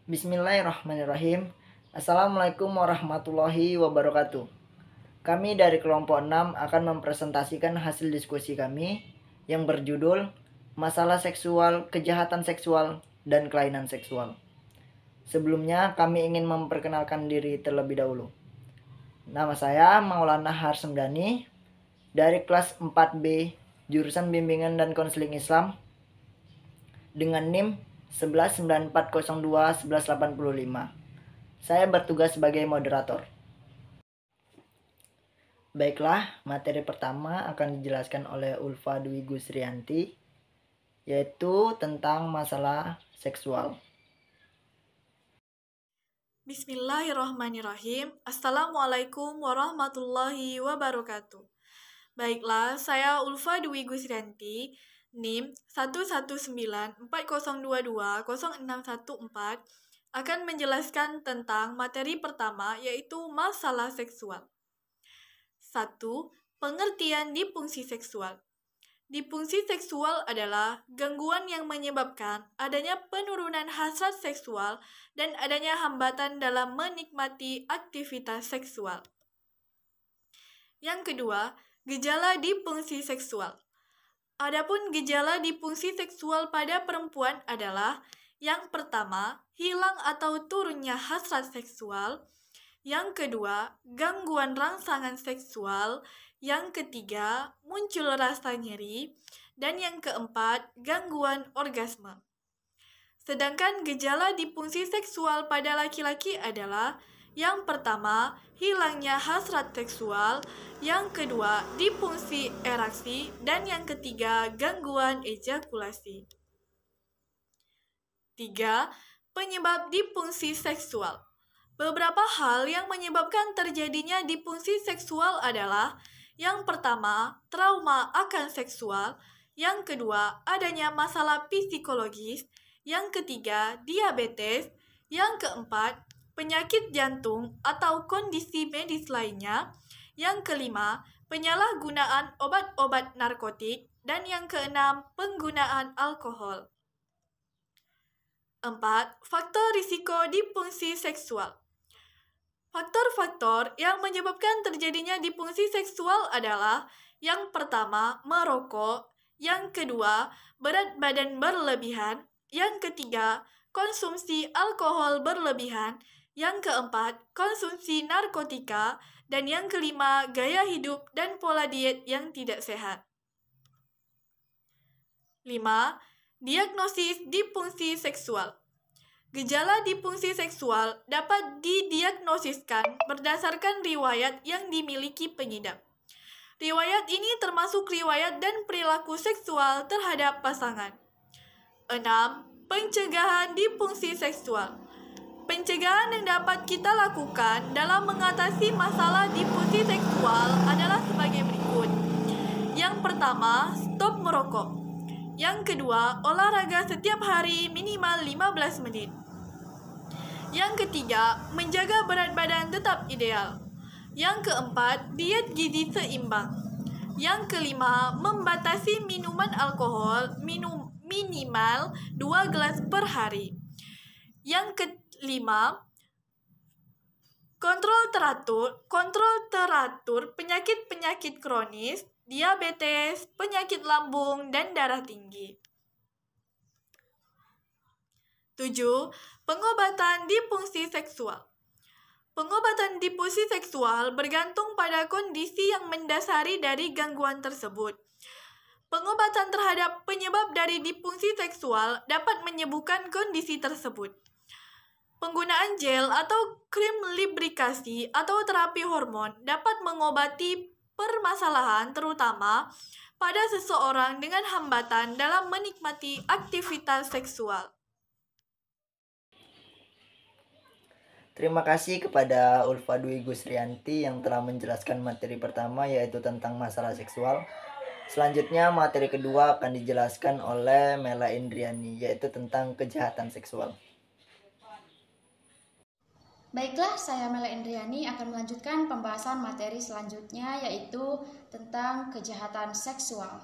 Bismillahirrahmanirrahim. Assalamualaikum warahmatullahi wabarakatuh. Kami dari kelompok 6 akan mempresentasikan hasil diskusi kami yang berjudul Masalah Seksual, Kejahatan Seksual, dan Kelainan Seksual. Sebelumnya kami ingin memperkenalkan diri terlebih dahulu. Nama saya Maulana Harsemdani dari kelas 4B jurusan Bimbingan dan Konseling Islam dengan NIM 1194021185. Saya bertugas sebagai moderator. Baiklah, materi pertama akan dijelaskan oleh Ulfa Dwi Gusrianti, yaitu tentang masalah seksual. Bismillahirrahmanirrahim. Assalamualaikum warahmatullahi wabarakatuh. Baiklah, saya Ulfa Dwi Gusrianti, NIM 11940220614 akan menjelaskan tentang materi pertama yaitu masalah seksual. 1. Pengertian disfungsi seksual. Disfungsi seksual adalah gangguan yang menyebabkan adanya penurunan hasrat seksual dan adanya hambatan dalam menikmati aktivitas seksual. Yang kedua, gejala disfungsi seksual. Adapun gejala disfungsi seksual pada perempuan adalah yang pertama, hilang atau turunnya hasrat seksual. Yang kedua, gangguan rangsangan seksual. Yang ketiga, muncul rasa nyeri. Dan yang keempat, gangguan orgasme. Sedangkan gejala disfungsi seksual pada laki-laki adalah yang pertama, hilangnya hasrat seksual. Yang kedua, disfungsi ereksi. Dan yang ketiga, gangguan ejakulasi. 3. Penyebab disfungsi seksual. Beberapa hal yang menyebabkan terjadinya disfungsi seksual adalah yang pertama, trauma akan seksual, yang kedua, adanya masalah psikologis, yang ketiga, diabetes, yang keempat, penyakit jantung atau kondisi medis lainnya, yang kelima, penyalahgunaan obat-obat narkotik, dan yang keenam, penggunaan alkohol. 4. Faktor risiko disfungsi seksual. Faktor-faktor yang menyebabkan terjadinya disfungsi seksual adalah yang pertama, merokok, yang kedua, berat badan berlebihan, yang ketiga, konsumsi alkohol berlebihan, yang keempat, konsumsi narkotika, dan yang kelima, gaya hidup dan pola diet yang tidak sehat. 5. Diagnosis disfungsi seksual. Gejala disfungsi seksual dapat didiagnosiskan berdasarkan riwayat yang dimiliki pengidap. Riwayat ini termasuk riwayat dan perilaku seksual terhadap pasangan. 6. Pencegahan disfungsi seksual. Pencegahan yang dapat kita lakukan dalam mengatasi masalah disfungsi seksual adalah sebagai berikut. Yang pertama, stop merokok. Yang kedua, olahraga setiap hari minimal 15 menit. Yang ketiga, menjaga berat badan tetap ideal. Yang keempat, diet gizi seimbang. Yang kelima, membatasi minuman alkohol minimal 2 gelas per hari. Yang kelima, kontrol teratur penyakit-penyakit kronis, diabetes, penyakit lambung, dan darah tinggi. 7. Pengobatan disfungsi seksual. Pengobatan disfungsi seksual bergantung pada kondisi yang mendasari dari gangguan tersebut. Pengobatan terhadap penyebab dari disfungsi seksual dapat menyembuhkan kondisi tersebut. Penggunaan gel atau krim lubrikasi atau terapi hormon dapat mengobati permasalahan terutama pada seseorang dengan hambatan dalam menikmati aktivitas seksual. Terima kasih kepada Ulfa Dwi Gusrianti yang telah menjelaskan materi pertama yaitu tentang masalah seksual. Selanjutnya materi kedua akan dijelaskan oleh Mela Indriani yaitu tentang kejahatan seksual. Baiklah, saya Mela Indriani akan melanjutkan pembahasan materi selanjutnya yaitu tentang kejahatan seksual.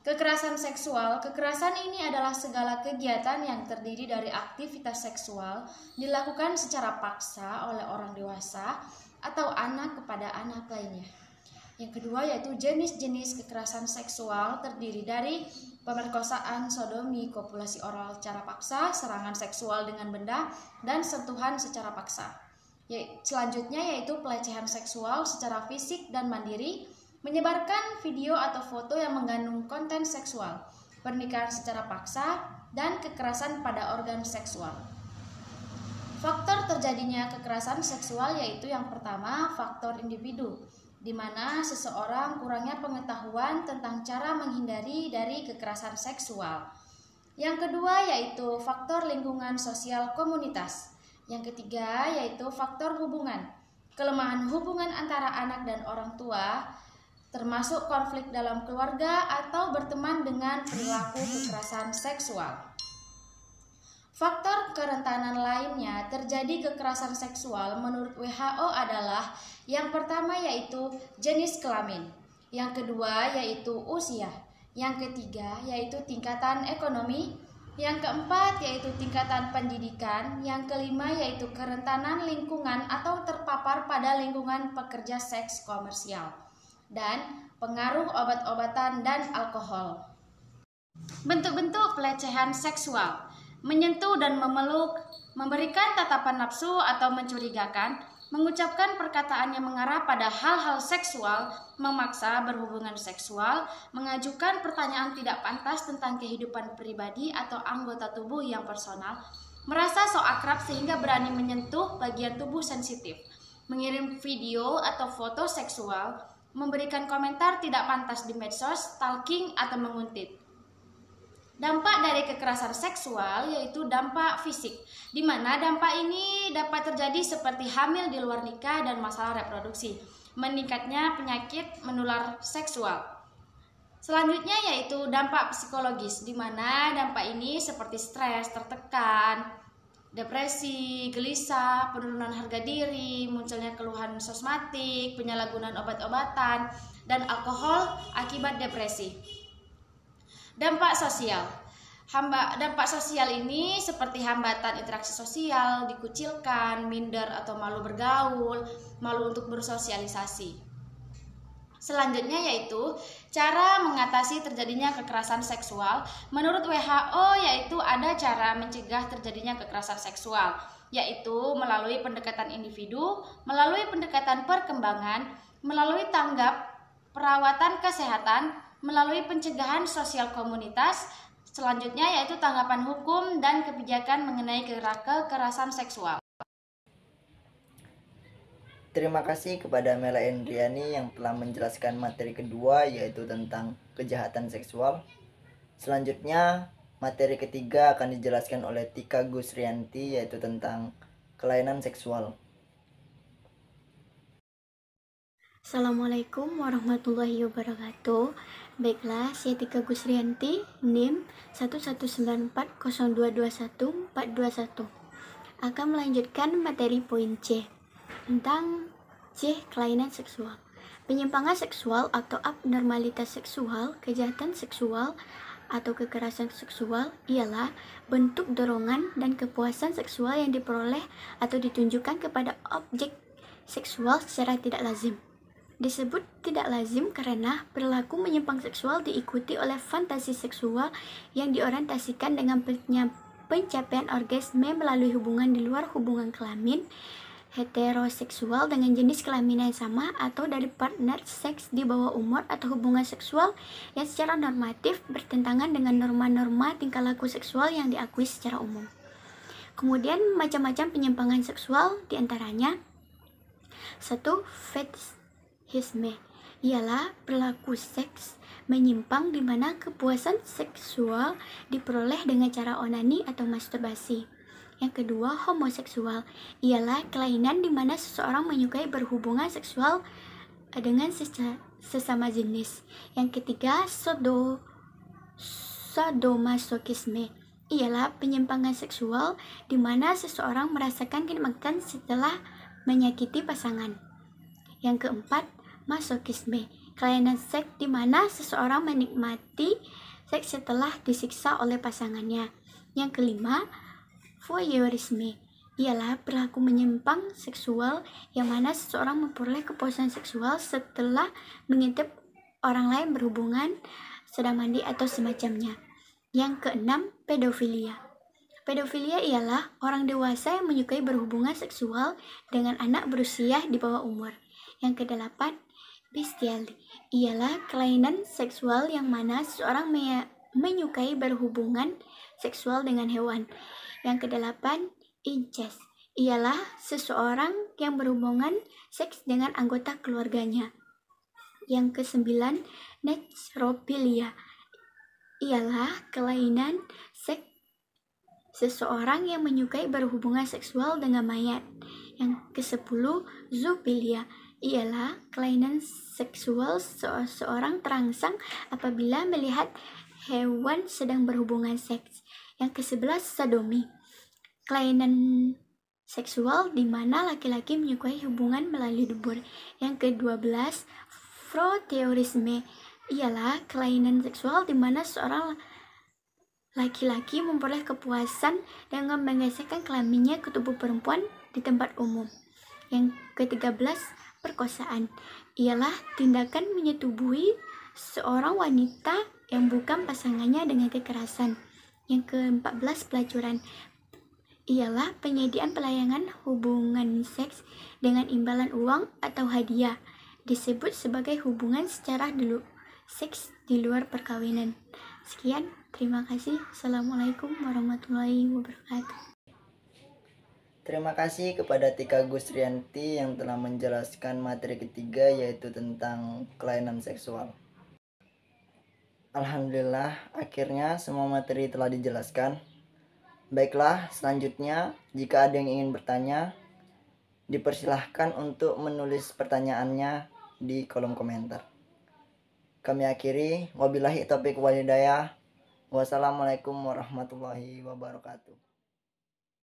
Kekerasan ini adalah segala kegiatan yang terdiri dari aktivitas seksual dilakukan secara paksa oleh orang dewasa atau anak kepada anak lainnya. Yang kedua yaitu jenis-jenis kekerasan seksual terdiri dari pemerkosaan, sodomi, kopulasi oral secara paksa, serangan seksual dengan benda, dan sentuhan secara paksa. Selanjutnya yaitu pelecehan seksual secara fisik dan mandiri, menyebarkan video atau foto yang mengandung konten seksual, pernikahan secara paksa, dan kekerasan pada organ seksual. Faktor terjadinya kekerasan seksual yaitu yang pertama, faktor individu, di mana seseorang kurangnya pengetahuan tentang cara menghindari dari kekerasan seksual. Yang kedua yaitu faktor lingkungan sosial komunitas. Yang ketiga yaitu faktor hubungan, kelemahan hubungan antara anak dan orang tua, termasuk konflik dalam keluarga atau berteman dengan perilaku kekerasan seksual. Faktor kerentanan lainnya terjadi kekerasan seksual menurut WHO adalah yang pertama yaitu jenis kelamin, yang kedua yaitu usia, yang ketiga yaitu tingkatan ekonomi, yang keempat yaitu tingkatan pendidikan, yang kelima yaitu kerentanan lingkungan atau terpapar pada lingkungan pekerja seks komersial, dan pengaruh obat-obatan dan alkohol. Bentuk-bentuk pelecehan seksual: menyentuh dan memeluk, memberikan tatapan nafsu atau mencurigakan, mengucapkan perkataan yang mengarah pada hal-hal seksual, memaksa berhubungan seksual, mengajukan pertanyaan tidak pantas tentang kehidupan pribadi atau anggota tubuh yang personal, merasa sok akrab sehingga berani menyentuh bagian tubuh sensitif, mengirim video atau foto seksual, memberikan komentar tidak pantas di medsos, stalking atau menguntit. Dampak dari kekerasan seksual yaitu dampak fisik, di mana dampak ini dapat terjadi seperti hamil di luar nikah dan masalah reproduksi, meningkatnya penyakit menular seksual. Selanjutnya yaitu dampak psikologis, di mana dampak ini seperti stres, tertekan, depresi, gelisah, penurunan harga diri, munculnya keluhan somatik, penyalahgunaan obat-obatan, dan alkohol akibat depresi. Dampak sosial. Dampak sosial ini seperti hambatan interaksi sosial, dikucilkan, minder atau malu bergaul, malu untuk bersosialisasi. Selanjutnya yaitu cara mengatasi terjadinya kekerasan seksual. Menurut WHO yaitu ada cara mencegah terjadinya kekerasan seksual, yaitu melalui pendekatan individu, melalui pendekatan perkembangan, melalui tanggap perawatan kesehatan, melalui pencegahan sosial komunitas. Selanjutnya yaitu tanggapan hukum dan kebijakan mengenai kekerasan seksual. Terima kasih kepada Mela Endriani yang telah menjelaskan materi kedua yaitu tentang kejahatan seksual. Selanjutnya materi ketiga akan dijelaskan oleh Tika Gusrianti yaitu tentang kelainan seksual. Assalamualaikum warahmatullahi wabarakatuh. Baiklah, saya Tika Gusrianti, NIM 11940221421, akan melanjutkan materi poin C tentang kelainan seksual. Penyimpangan seksual atau abnormalitas seksual, kejahatan seksual atau kekerasan seksual ialah bentuk dorongan dan kepuasan seksual yang diperoleh atau ditunjukkan kepada objek seksual secara tidak lazim. Disebut tidak lazim karena perilaku menyimpang seksual diikuti oleh fantasi seksual yang diorientasikan dengan pencapaian orgasme melalui hubungan di luar hubungan kelamin heteroseksual dengan jenis kelamin yang sama atau dari partner seks di bawah umur, atau hubungan seksual yang secara normatif bertentangan dengan norma-norma tingkah laku seksual yang diakui secara umum. Kemudian macam-macam penyimpangan seksual diantaranya: 1. Fetishisme ialah perilaku seks menyimpang di mana kepuasan seksual diperoleh dengan cara onani atau masturbasi. Yang kedua, homoseksual ialah kelainan di mana seseorang menyukai berhubungan seksual dengan sesama jenis. Yang ketiga, sadomasochisme ialah penyimpangan seksual di mana seseorang merasakan kenikmatan setelah menyakiti pasangan. Yang keempat, masochisme kelainan seks di mana seseorang menikmati seks setelah disiksa oleh pasangannya. Yang kelima, voyeurisme ialah perilaku menyimpang seksual yang mana seseorang memperoleh kepuasan seksual setelah mengintip orang lain berhubungan, sedang mandi atau semacamnya. Yang keenam, pedofilia. Pedofilia ialah orang dewasa yang menyukai berhubungan seksual dengan anak berusia di bawah umur. Yang kedelapan, bestiality ialah kelainan seksual yang mana seseorang menyukai berhubungan seksual dengan hewan. Yang kedelapan, incest ialah seseorang yang berhubungan seks dengan anggota keluarganya. Yang kesembilan, necrophilia ialah kelainan seks seseorang yang menyukai berhubungan seksual dengan mayat. Yang kesepuluh, zoofilia ialah kelainan seksual seseorang terangsang apabila melihat hewan sedang berhubungan seks. Yang kesebelas, sodomi, kelainan seksual di mana laki-laki menyukai hubungan melalui dubur. Yang ke-12, voyeurisme ialah kelainan seksual di mana seorang laki-laki memperoleh kepuasan dengan menggesekkan kelaminnya ke tubuh perempuan di tempat umum. Yang ke-13, perkosaan ialah tindakan menyetubuhi seorang wanita yang bukan pasangannya dengan kekerasan. Yang ke-14, pelacuran ialah penyediaan pelayanan hubungan seks dengan imbalan uang atau hadiah, disebut sebagai hubungan secara seks di luar perkawinan. Sekian, terima kasih. Assalamualaikum warahmatullahi wabarakatuh. Terima kasih kepada Tika Gusrianti yang telah menjelaskan materi ketiga, yaitu tentang kelainan seksual. Alhamdulillah, akhirnya semua materi telah dijelaskan. Baiklah, selanjutnya jika ada yang ingin bertanya, dipersilahkan untuk menulis pertanyaannya di kolom komentar. Kami akhiri, wabillahi taufiq wal hidayah. Wassalamualaikum warahmatullahi wabarakatuh.